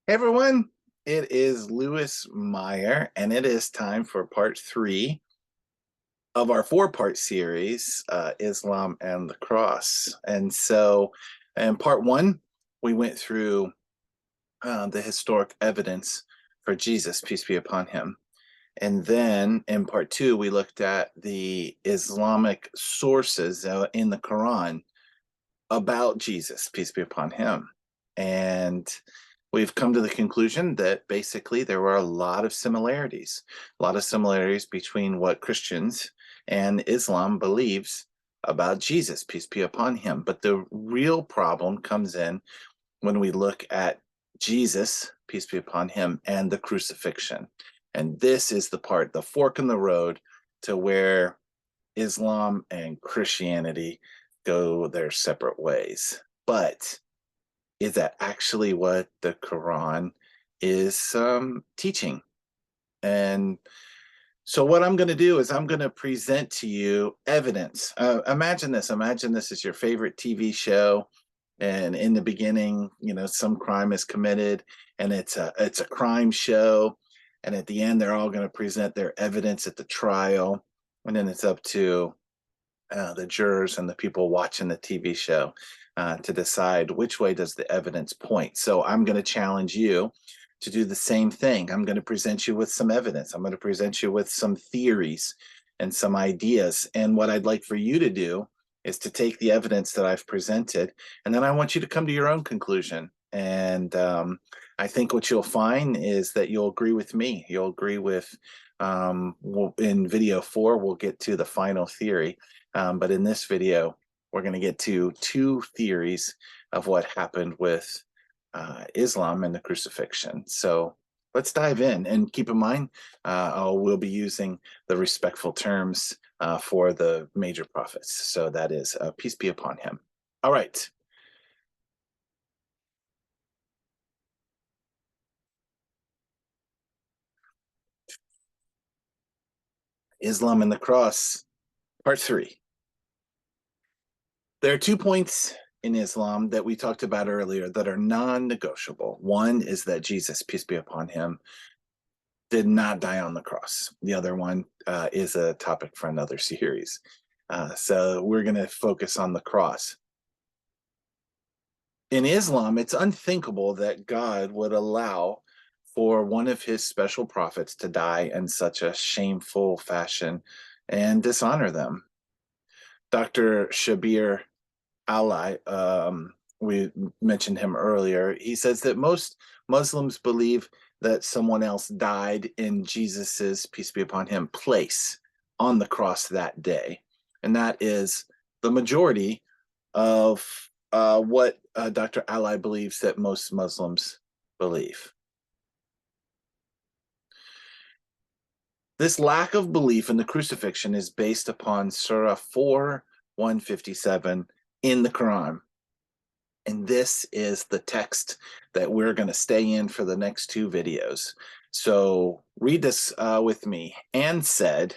Hey everyone, it is Lewis Meyer, and it is time for part three of our four-part series, Islam and the Cross. And so, in part one, we went through the historic evidence for Jesus, peace be upon him. And then in part two, we looked at the Islamic sources in the Quran about Jesus, peace be upon him. And we've come to the conclusion that basically there were a lot of similarities between what Christians and Islam believes about Jesus, peace be upon him. But the real problem comes in when we look at Jesus, peace be upon him, and the crucifixion. And this is the part, the fork in the road to where Islam and Christianity go their separate ways. But is that actually what the Quran is teaching? And so, what I'm going to do is I'm going to present to you evidence. Imagine this. Imagine this is your favorite TV show, and in the beginning, some crime is committed, and it's a crime show, and at the end, they're all going to present their evidence at the trial, and then it's up to the jurors and the people watching the TV show to decide which way does the evidence point. So I'm going to challenge you to do the same thing. I'm going to present you with some evidence. I'm going to present you with some theories and some ideas. And what I'd like for you to do is to take the evidence that I've presented, and then I want you to come to your own conclusion. And I think what you'll find is that you'll agree with me. You'll agree with, in video 4, we'll get to the final theory. But in this video, we're going to get to two theories of what happened with Islam and the crucifixion. So let's dive in, and keep in mind, we'll be using the respectful terms for the major prophets. So that is peace be upon him. All right. Islam and the cross, part 3. There are 2 points in Islam that we talked about earlier that are non-negotiable. One is that Jesus, peace be upon him, did not die on the cross. The other one is a topic for another series. So we're going to focus on the cross. In Islam, it's unthinkable that God would allow for one of his special prophets to die in such a shameful fashion and dishonor them. Dr. Shabir Ali, we mentioned him earlier, he says that most Muslims believe that someone else died in Jesus's, peace be upon him, place on the cross that day. And that is the majority of what Dr. Ali believes that most Muslims believe. This lack of belief in the crucifixion is based upon Surah 4:157 in the Quran. And this is the text that we're going to stay in for the next 2 videos. So read this with me. And said,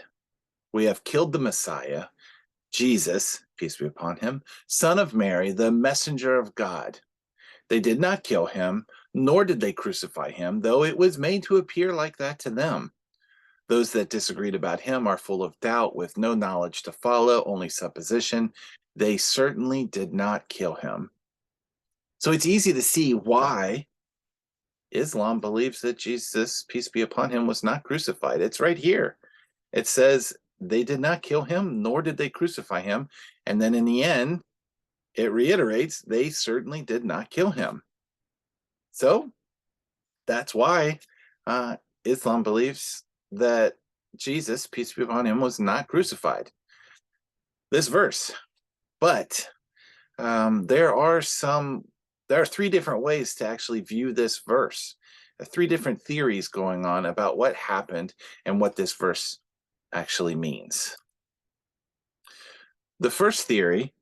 "We have killed the Messiah, Jesus, peace be upon him, son of Mary, the messenger of God. They did not kill him, nor did they crucify him, though it was made to appear like that to them. Those that disagreed about him are full of doubt, with no knowledge to follow, only supposition. They certainly did not kill him." So it's easy to see why Islam believes that Jesus, peace be upon him, was not crucified. It's right here. It says they did not kill him, nor did they crucify him. And then in the end, it reiterates they certainly did not kill him. So that's why Islam believes that Jesus, peace be upon him, was not crucified. This verse. But there are 3 different ways to actually view this verse. 3 different theories going on about what happened and what this verse actually means. The first theory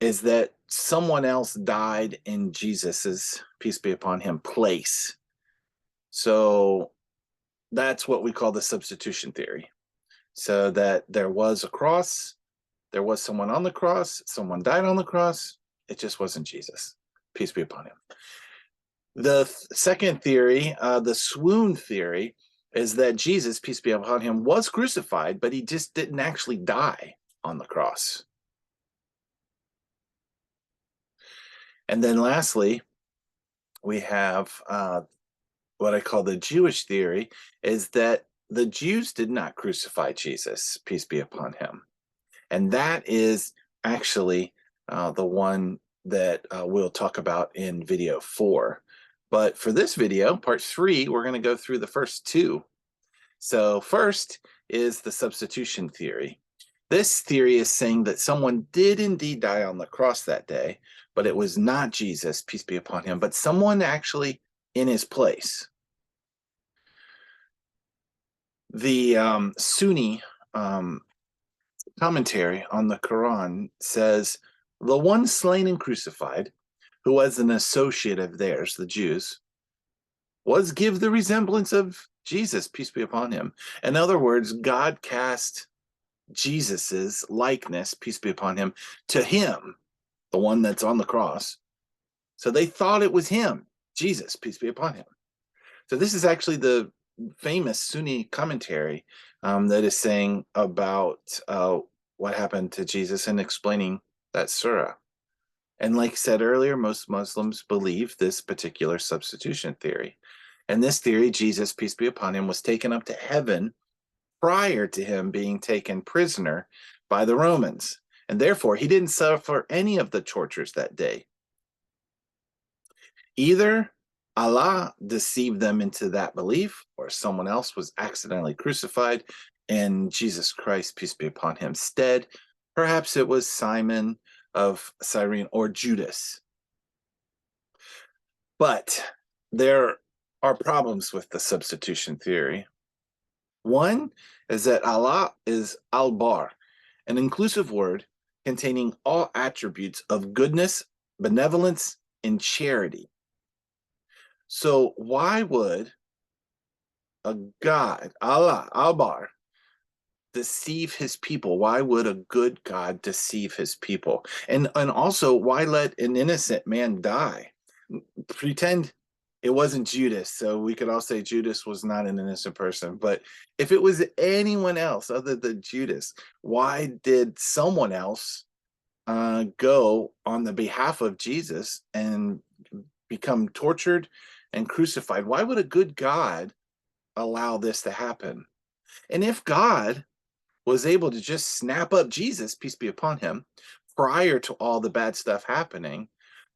is that someone else died in Jesus's, peace be upon him, place. So that's what we call the substitution theory. So that there was a cross, there was someone on the cross, someone died on the cross, it just wasn't Jesus. Peace be upon him. The second theory, the swoon theory, is that Jesus, peace be upon him, was crucified, but he just didn't actually die on the cross. And then lastly, we have what I call the Jewish theory, is that the Jews did not crucify Jesus, peace be upon him. And that is actually the one that we'll talk about in video 4. But for this video, part 3, we're going to go through the first 2. So first is the substitution theory. This theory is saying that someone did indeed die on the cross that day, but it was not Jesus, peace be upon him, but someone actually in his place. The Sunni commentary on the Qur'an says, the one slain and crucified, who was an associate of theirs, the Jews, was give the resemblance of Jesus, peace be upon him. In other words, God cast Jesus's likeness, peace be upon him, to him, the one that's on the cross. So they thought it was him, Jesus, peace be upon him. So this is actually the famous Sunni commentary that is saying about what happened to Jesus and explaining that surah. And like I said earlier, most Muslims believe this particular substitution theory. And this theory, Jesus, peace be upon him, was taken up to heaven prior to him being taken prisoner by the Romans. And therefore, he didn't suffer any of the tortures that day. Either Allah deceived them into that belief, or someone else was accidentally crucified, and Jesus Christ, peace be upon him, instead. Perhaps it was Simon of Cyrene or Judas. But there are problems with the substitution theory. One is that Allah is Al-Bar, an inclusive word containing all attributes of goodness, benevolence, and charity. So why would a God, Allah, Al-Bar, deceive his people? Why would a good God deceive his people? And also, why let an innocent man die? Pretend it wasn't Judas, so we could all say Judas was not an innocent person. But if it was anyone else other than Judas, why did someone else go on the behalf of Jesus and become tortured and crucified? Why would a good God allow this to happen? And if God was able to just snap up Jesus, peace be upon him, prior to all the bad stuff happening,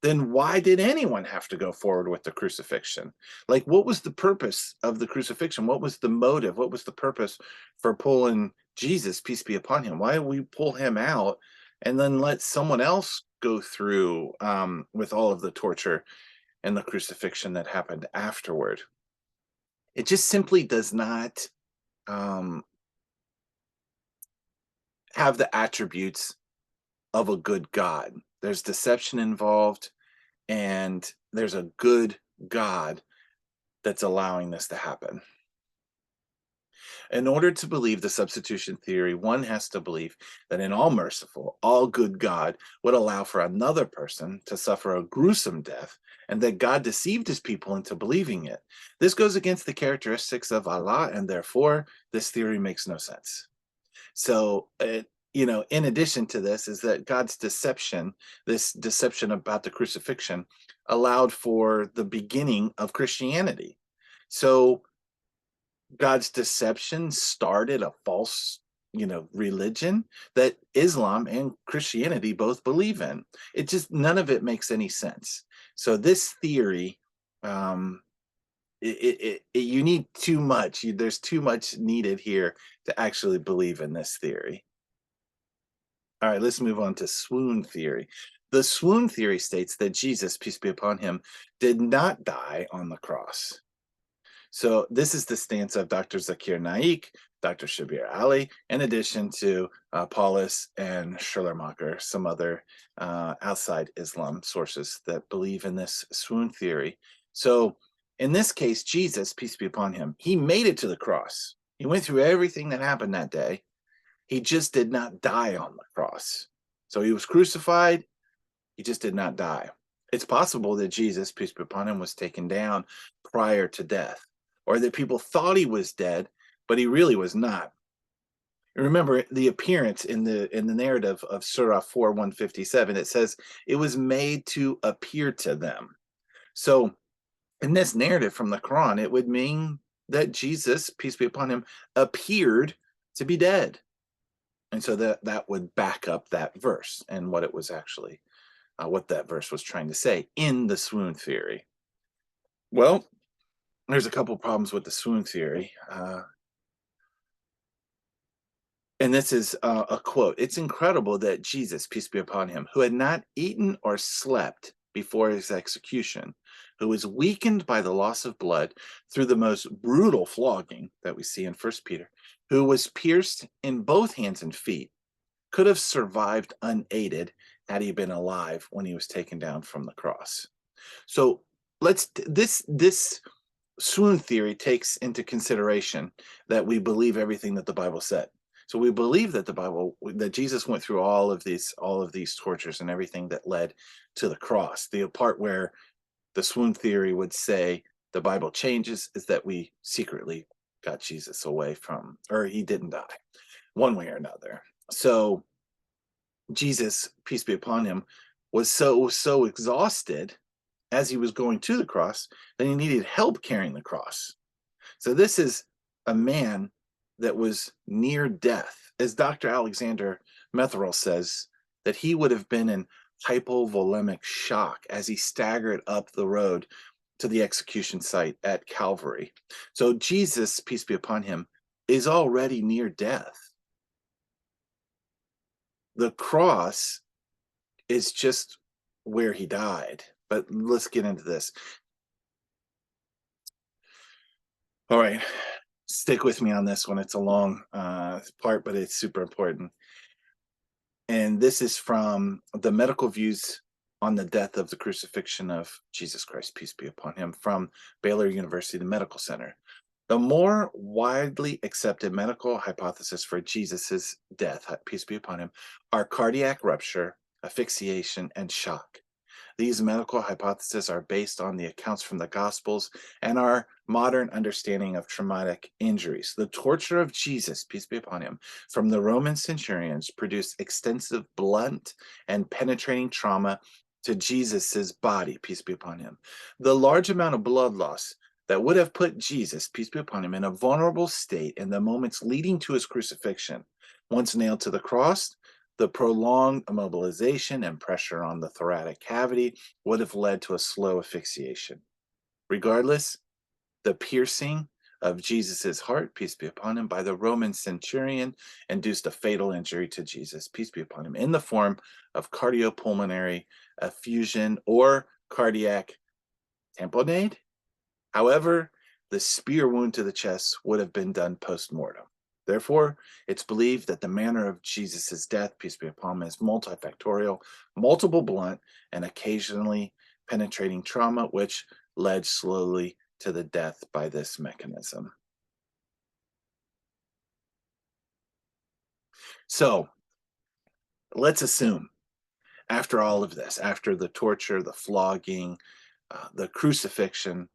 then why did anyone have to go forward with the crucifixion? Like, what was the purpose of the crucifixion? What was the motive? What was the purpose for pulling Jesus, peace be upon him? Why did we pull him out and then let someone else go through with all of the torture and the crucifixion that happened afterward? It just simply does not have the attributes of a good God. There's deception involved, and there's a good God that's allowing this to happen. In order to believe the substitution theory, one has to believe that an all-merciful, all-good God would allow for another person to suffer a gruesome death, and that God deceived his people into believing it. This goes against the characteristics of Allah, and therefore, this theory makes no sense. So, in addition to this, is that God's deception, this deception about the crucifixion, allowed for the beginning of Christianity. So, God's deception started a false, religion that Islam and Christianity both believe in. It just, none of it makes any sense. So, this theory, you need too much. There's too much needed here to actually believe in this theory. All right, let's move on to swoon theory. The swoon theory states that Jesus, peace be upon him, did not die on the cross. So this is the stance of Dr. Zakir Naik, Dr. Shabir Ali, in addition to Paulus and Schleiermacher, some other outside Islam sources that believe in this swoon theory. So in this case, Jesus, peace be upon him, he made it to the cross. He went through everything that happened that day. He just did not die on the cross. So he was crucified. He just did not die. It's possible that Jesus, peace be upon him, was taken down prior to death, or that people thought he was dead, but he really was not. Remember the appearance in the narrative of Surah 4:157. It says it was made to appear to them. So in this narrative from the Quran, it would mean that Jesus, peace be upon him, appeared to be dead. And so that would back up that verse and what it was actually, what that verse was trying to say in the swoon theory. Well, there's a couple problems with the swoon theory. And this is a quote. It's incredible that Jesus, peace be upon him, who had not eaten or slept before his execution, who was weakened by the loss of blood through the most brutal flogging that we see in First Peter, who was pierced in both hands and feet, could have survived unaided had he been alive when he was taken down from the cross. So this swoon theory takes into consideration that we believe everything that the Bible said. So we believe that that Jesus went through all of these tortures and everything that led to the cross. The part where the swoon theory would say the Bible changes is that we secretly got Jesus away from, or he didn't die, one way or another. So Jesus, peace be upon him, was so exhausted as he was going to the cross that he needed help carrying the cross. So this is a man that was near death. As Dr. Alexander Metherell says, that he would have been in hypovolemic shock as he staggered up the road to the execution site at Calvary. So Jesus, peace be upon him, is already near death. The cross is just where he died. But let's get into this. All right, stick with me on this one. It's a long part, but it's super important. And this is from the medical views on the death of the crucifixion of Jesus Christ, peace be upon him, from Baylor University Medical Center. The more widely accepted medical hypothesis for Jesus's death, peace be upon him, are cardiac rupture, asphyxiation, and shock. These medical hypotheses are based on the accounts from the Gospels and our modern understanding of traumatic injuries. The torture of Jesus, peace be upon him, from the Roman centurions produced extensive, blunt, and penetrating trauma to Jesus's body, peace be upon him. The large amount of blood loss that would have put Jesus, peace be upon him, in a vulnerable state in the moments leading to his crucifixion. Once nailed to the cross, the prolonged immobilization and pressure on the thoracic cavity would have led to a slow asphyxiation. Regardless, the piercing of Jesus's heart, peace be upon him, by the Roman centurion induced a fatal injury to Jesus, peace be upon him, in the form of cardiopulmonary effusion or cardiac tamponade. However, the spear wound to the chest would have been done post-mortem. Therefore, it's believed that the manner of Jesus' death, peace be upon him, is multifactorial, multiple blunt, and occasionally penetrating trauma, which led slowly to the death by this mechanism. So, let's assume, after all of this, after the torture, the flogging, the crucifixion,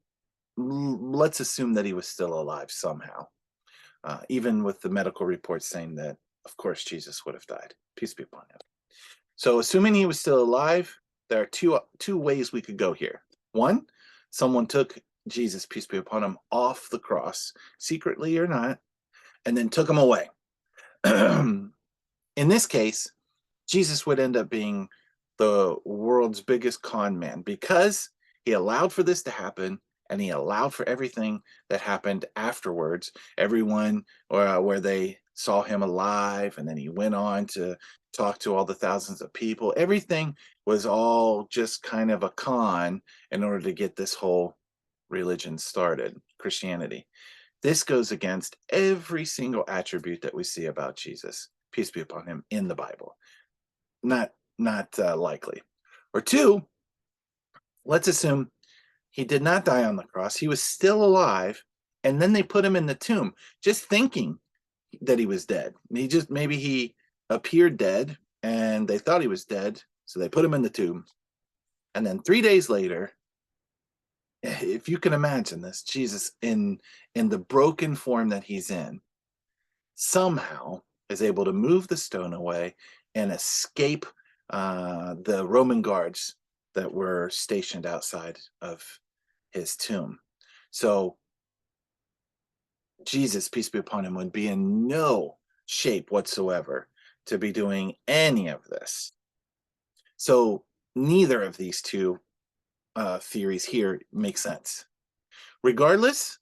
let's assume that he was still alive somehow. Even with the medical reports saying that, of course, Jesus would have died. Peace be upon him. So assuming he was still alive, there are two ways we could go here. One, someone took Jesus, peace be upon him, off the cross, secretly or not, and then took him away. In this case, Jesus would end up being the world's biggest con man because he allowed for this to happen, and he allowed for everything that happened afterwards. Everyone where they saw him alive, and then he went on to talk to all the thousands of people. Everything was all just kind of a con in order to get this whole religion started, Christianity. This goes against every single attribute that we see about Jesus, peace be upon him, in the Bible. Not likely. Or two, let's assume he did not die on the cross. He was still alive, and then they put him in the tomb, just thinking that he was dead. Maybe he appeared dead, and they thought he was dead, so they put him in the tomb, And then 3 days later, if you can imagine this, Jesus in the broken form that he's in, somehow is able to move the stone away and escape the Roman guards that were stationed outside of his tomb. So Jesus, peace be upon him, would be in no shape whatsoever to be doing any of this. So neither of these two theories here make sense. Regardless,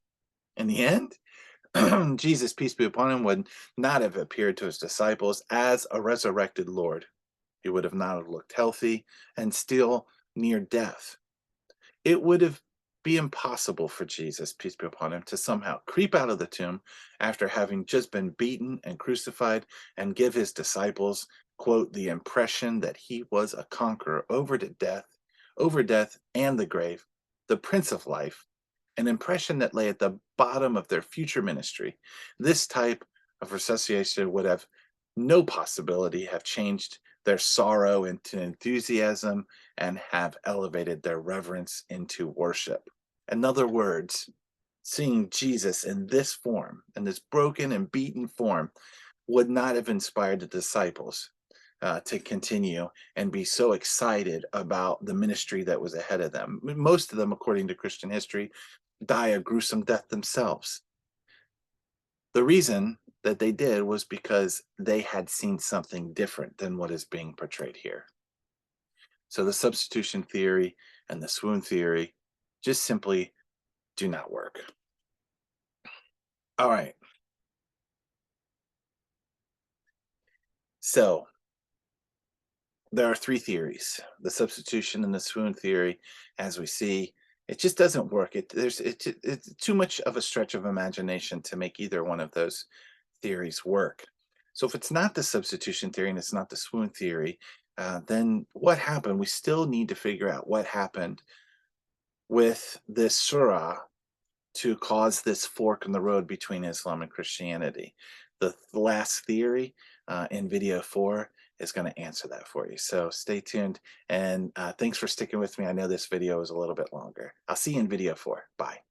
in the end, Jesus, peace be upon him, would not have appeared to his disciples as a resurrected Lord. He would have not have looked healthy and still near death. It would have been impossible for Jesus, peace be upon him, to somehow creep out of the tomb after having just been beaten and crucified and give his disciples, quote, the impression that he was a conqueror over death and the grave, the Prince of Life, an impression that lay at the bottom of their future ministry. This type of resuscitation would have no possibility have changed their sorrow into enthusiasm and have elevated their reverence into worship. In other words, seeing Jesus in this form, in this broken and beaten form, would not have inspired the disciples to continue and be so excited about the ministry that was ahead of them. Most of them, according to Christian history, die a gruesome death themselves. The reason that they did was because they had seen something different than what is being portrayed here. So the substitution theory and the swoon theory just simply do not work. All right. So there are three theories: the substitution and the swoon theory. As we see, it just doesn't work. It's too much of a stretch of imagination to make either one of those theories work. So if it's not the substitution theory and it's not the swoon theory, then what happened? We still need to figure out what happened with this surah to cause this fork in the road between Islam and Christianity. The last theory in video 4 is going to answer that for you. So stay tuned, and thanks for sticking with me. I know this video is a little bit longer. I'll see you in video 4. Bye.